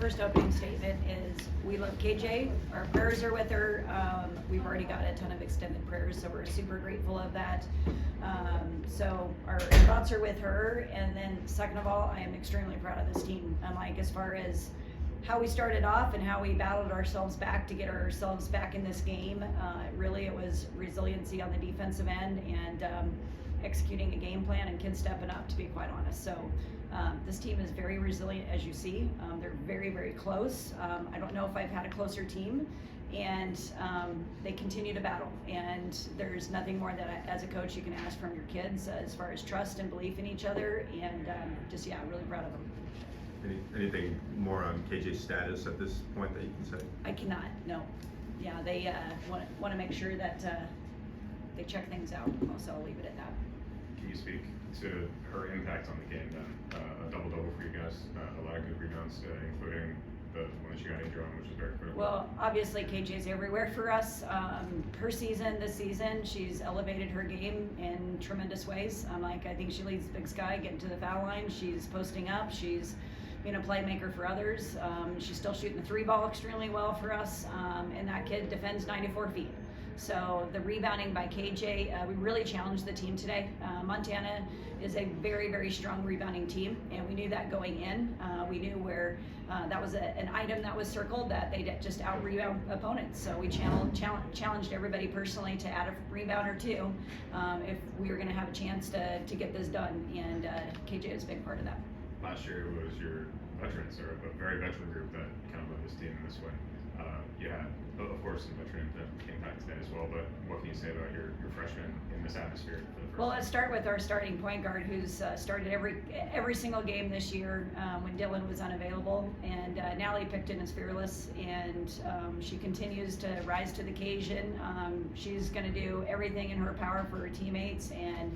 First opening statement is we love KJ. Our prayers are with her. We've already got a ton of extended prayers, so we're super grateful of that. So our thoughts are with her. And then second of all, I am extremely proud of this team. Like as far as how we started off and how we battled ourselves back to get ourselves back in this game. Really, it was resiliency on the defensive end and executing a game plan and kids stepping up, to be quite honest. So this team is very resilient, as you see. They're very, very close. I don't know if I've had a closer team, and they continue to battle. And there's nothing more that as a coach you can ask from your kids as far as trust and belief in each other. And really proud of them. Anything more on KJ's status at this point that you can say? I cannot, no. Yeah, they want to make sure that they check things out, so I'll leave it at that. Can you speak to her impact on the game then? A double-double for you guys, a lot of good rebounds, including the one that she got injured on, which is very critical. Well, obviously KJ's everywhere for us. This season, she's elevated her game in tremendous ways. I think she leads the Big Sky, getting to the foul line. She's posting up. She's being a playmaker for others. She's still shooting the three ball extremely well for us, and that kid defends 94 feet. So the rebounding by KJ, we really challenged the team today. Montana is a very, very strong rebounding team, and we knew that going in. We knew where that was an item that was circled that they just out-rebound opponents. So we challenged everybody personally to add a rebound or two if we were going to have a chance to get this done, and KJ is a big part of that. Last year it was your veterans, or a very veteran group that kind of led this team in this way. You had, of course, some veteran impact today as well, but what can you say about your freshmen in this atmosphere for the first Well, let's start with our starting point guard, who's started every single game this year when Dylan was unavailable, and Natalie Picton is fearless, and she continues to rise to the occasion. She's going to do everything in her power for her teammates, and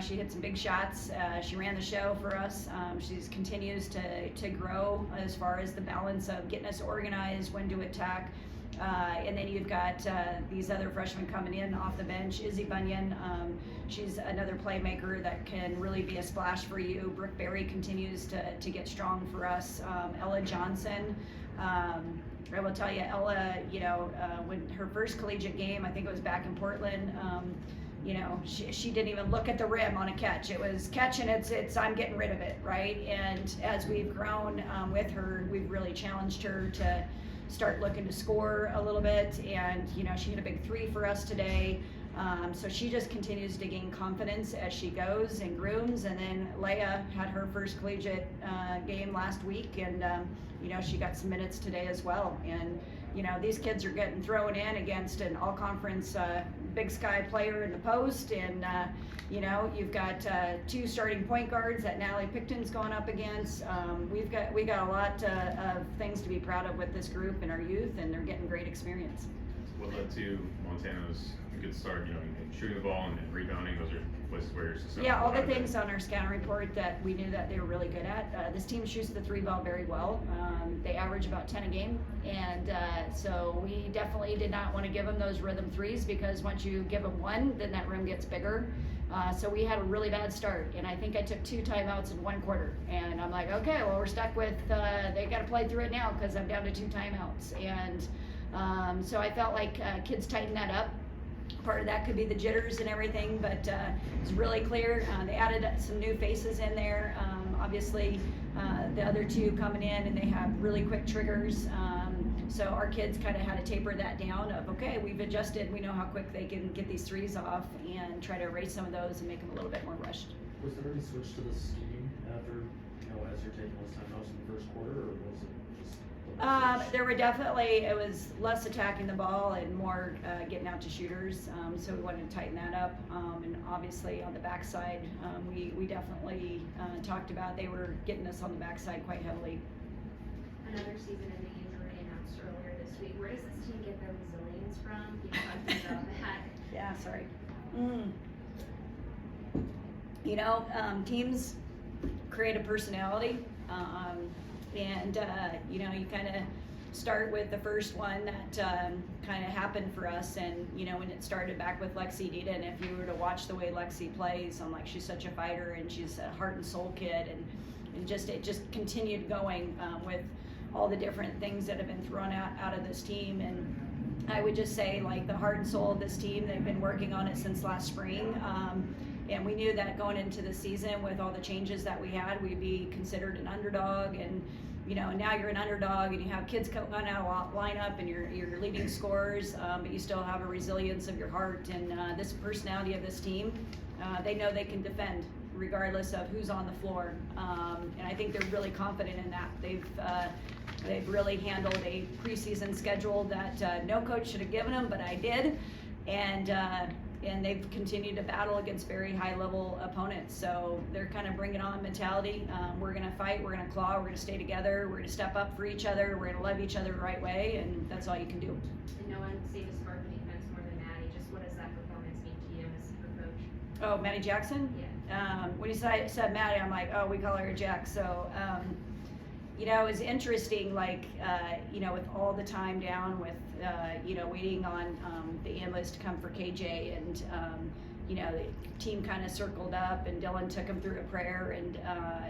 she hit some big shots. She ran the show for us. She continues to grow as far as the balance of getting us organized, when to attack. And then you've got these other freshmen coming in off the bench. Izzy Bunyan, she's another playmaker that can really be a splash for you. Brooke Berry continues to get strong for us. Ella Johnson. I will tell you, Ella, when her first collegiate game, I think it was back in Portland, she didn't even look at the rim on a catch. It was catch and it's I'm getting rid of it, right? And as we've grown with her, we've really challenged her to start looking to score a little bit. And, she hit a big three for us today. So she just continues to gain confidence as she goes and grooms. And then Leia had her first collegiate game last week, and, she got some minutes today as well. And, these kids are getting thrown in against an all-conference Big Sky player in the post, and you've got two starting point guards that Natalie Picton's going up against. We got a lot of things to be proud of with this group and our youth, and they're getting great experience. What led to Montana's good start, in shooting the ball and rebounding? Those are places where you're successful. Yeah, all the things on our scouting report that we knew that they were really good at. This team shoots the three ball very well. They average about 10 a game, and so we definitely did not want to give them those rhythm threes, because once you give them one, then that rim gets bigger. So we had a really bad start, and I think I took 2 timeouts in 1 quarter, and I'm like, okay, well, we're stuck with they got to play through it now because I'm down to 2 timeouts. And so I felt like kids tightened that up. Part of that could be the jitters and everything, but it's really clear. They added some new faces in there. Obviously, the other two coming in, and they have really quick triggers. So our kids kind of had to taper that down of, okay, we've adjusted. We know how quick they can get these threes off and try to erase some of those and make them a little bit more rushed. Was there any switch to the scheme after, as you're taking those timeouts in the first quarter, or was it just? There were definitely, it was less attacking the ball and more getting out to shooters, so we wanted to tighten that up. And obviously on the backside, we definitely talked about they were getting us on the backside quite heavily. Another season-ending injury announced earlier this week. Where does this team get their resilience from? Can you talk about that? Yeah, sorry. Teams create a personality. And you kind of start with the first one that kind of happened for us, and when it started back with Lexi Dita, and if you were to watch the way Lexi plays, I'm like, she's such a fighter, and she's a heart and soul kid, and it just continued going with all the different things that have been thrown out of this team. And I would just say, like, the heart and soul of this team, they've been working on it since last spring. And we knew that going into the season with all the changes that we had, we'd be considered an underdog. And, you know, now you're an underdog and you have kids coming out of lineup and you're leading scorers, but you still have a resilience of your heart. And this personality of this team, they know they can defend regardless of who's on the floor. And I think they're really confident in that. They've really handled a preseason schedule that no coach should have given them, but I did. And they've continued to battle against very high-level opponents. So they're kind of bringing on mentality. We're going to fight, we're going to claw, we're going to stay together, we're going to step up for each other, we're going to love each other the right way, and that's all you can do. And no one saved a spark of defense more than Maddie. Just what does that performance mean to you as her coach? Oh, Maddie Jackson? Yeah. When you said Maddie, I'm like, oh, we call her Jack. So, you know, it was interesting, like, you know, with all the time down with, you know, waiting on the ambulance to come for KJ, and, you know, the team kind of circled up and Dylan took him through a prayer, and,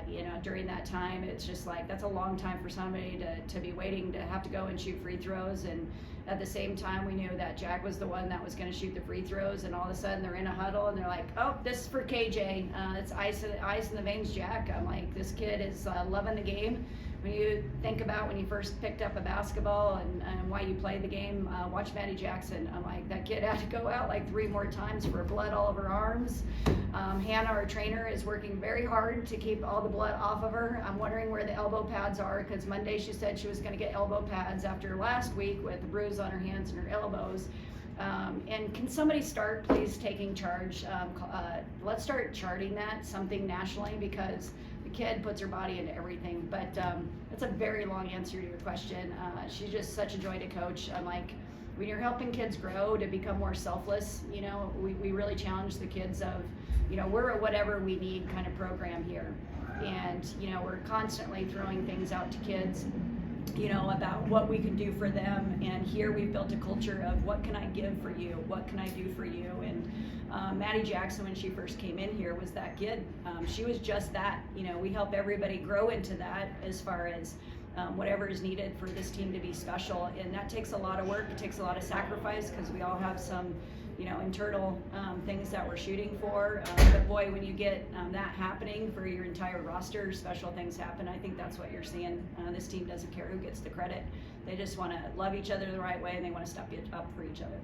you know, during that time, it's just like, that's a long time for somebody to be waiting to have to go and shoot free throws. And at the same time, we knew that Jack was the one that was going to shoot the free throws, and all of a sudden they're in a huddle and they're like, oh, this is for KJ. It's ice in the veins, Jack. I'm like, this kid is loving the game. When you think about when you first picked up a basketball and why you played the game, watch Maddie Jackson. I'm like, that kid had to go out like 3 more times for blood all over her arms. Hannah, our trainer, is working very hard to keep all the blood off of her. I'm wondering where the elbow pads are, because Monday she said she was going to get elbow pads after last week with a bruise on her hands and her elbows. And can somebody start, please, taking charge? Let's start charting that, something nationally, because the kid puts her body into everything. But that's a very long answer to your question. She's just such a joy to coach. I'm like, when you're helping kids grow to become more selfless, you know, we really challenge the kids of, you know, we're a whatever we need kind of program here. And, you know, we're constantly throwing things out to kids, you know, about what we can do for them. And here we've built a culture of what can I give for you? What can I do for you? And Maddie Jackson, when she first came in here, was that kid. She was just that. You know, we help everybody grow into that as far as whatever is needed for this team to be special. And that takes a lot of work. It takes a lot of sacrifice, because we all have some, you know, internal things that we're shooting for. But boy, when you get that happening for your entire roster, special things happen. I think that's what you're seeing. This team doesn't care who gets the credit. They just want to love each other the right way, and they want to step up for each other.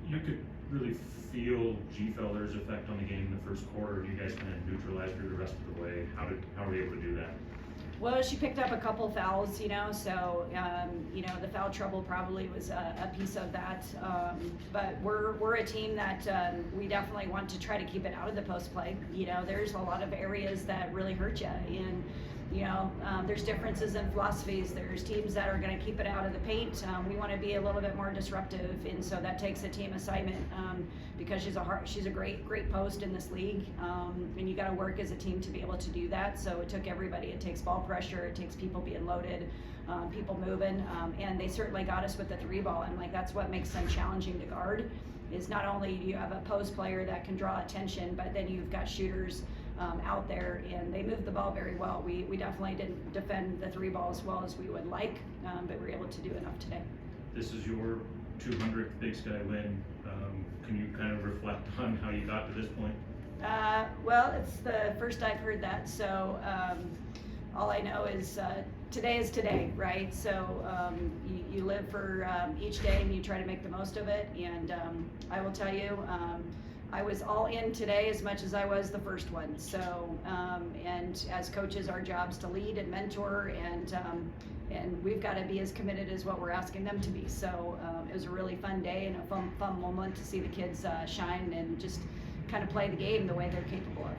You could really feel G. Feller's effect on the game in the first quarter. You guys kind of neutralized her the rest of the way. How were you able to do that? Well, she picked up a couple fouls, you know, so, you know, the foul trouble probably was a piece of that. But we're a team that we definitely want to try to keep it out of the post play. You know, there's a lot of areas that really hurt you. And, you know, there's differences in philosophies. There's teams that are going to keep it out of the paint. We want to be a little bit more disruptive, and so that takes a team assignment, because she's a great post in this league, and you got to work as a team to be able to do that. So it took everybody. It takes ball pressure. It takes people being loaded, people moving, and they certainly got us with the 3 ball. And like, that's what makes them challenging to guard. Is not only do you have a post player that can draw attention, but then you've got shooters out there, and they moved the ball very well. We definitely didn't defend the 3 ball as well as we would like, but we were able to do enough today. This is your 200th Big Sky win. Can you kind of reflect on how you got to this point? Well, it's the first I've heard that, so all I know is today is today, right? So you live for each day, and you try to make the most of it. And I will tell you, I was all in today as much as I was the first one. So, and as coaches, our job's to lead and mentor, and we've got to be as committed as what we're asking them to be. So it was a really fun day and a fun moment to see the kids shine and just kind of play the game the way they're capable of.